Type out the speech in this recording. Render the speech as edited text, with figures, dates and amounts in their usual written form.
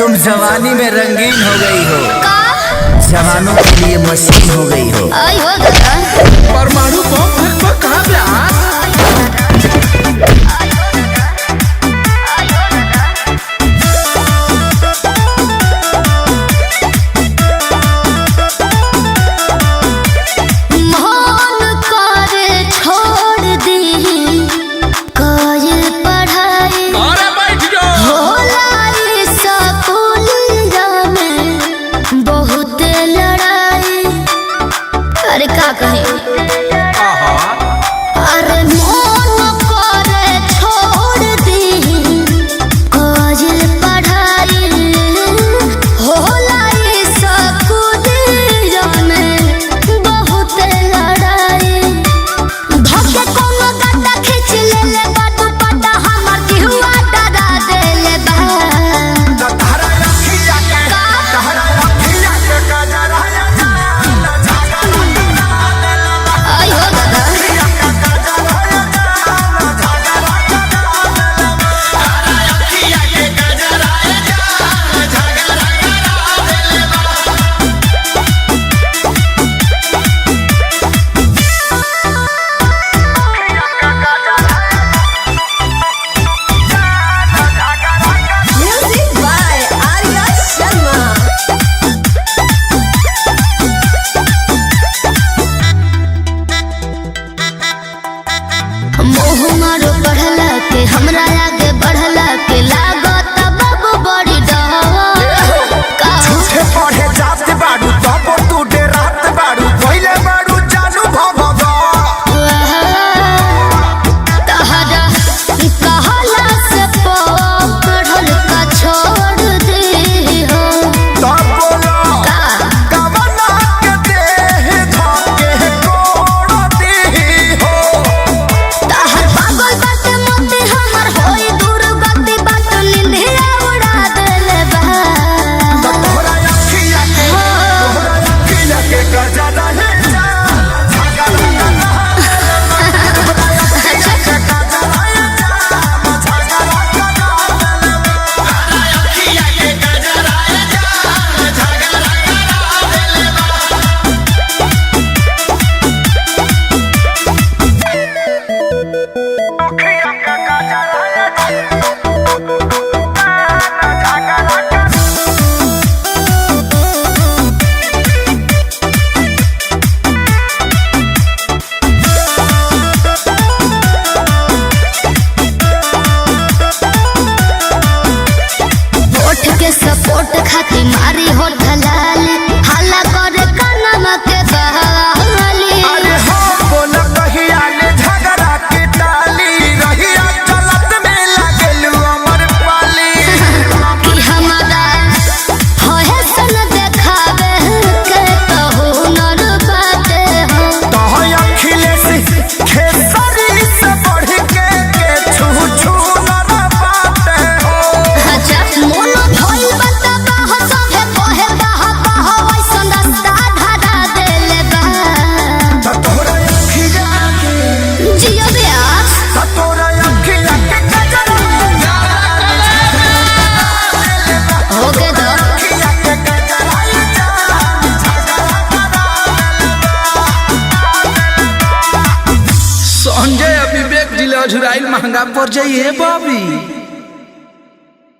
तुम जवानी में रंगीन हो गई हो, जवानों के लिए मशीन हो गई हो। परमाणु बम कहाँ पे हमरा आगे बढ़ला के लागत बाबू बड़ी डर झूठे पढ़े जात बाड़ू तब तू डरात बाड़ू पहले बाड़ू जानू भगवा तहरा कहला से पढ़ल का छोड़ दे हो तब बोलो कवना के देह धके कोड़ दे हो तहर पागल बात मोते हमर होई दूर गति बात निंदिया उड़ा देले बा तोहरा अखिया के गजरा है सपोर्ट खाती मारी हो ढलाली हल्ला करे कानमा के बहाली अरे हो बोल कहिया ने झगड़ा के टाली रहिया चलत में लागलू अमर पाली कि हमारा होए सन देखावे के तो हुनर बाटे हो तो अखिलेश खेसरी से बढ़ के छू छू नर बाटे हो अच्छा मोनो संजय विवेक जिला झुराइल महंगा पड़ जाइए बाबी।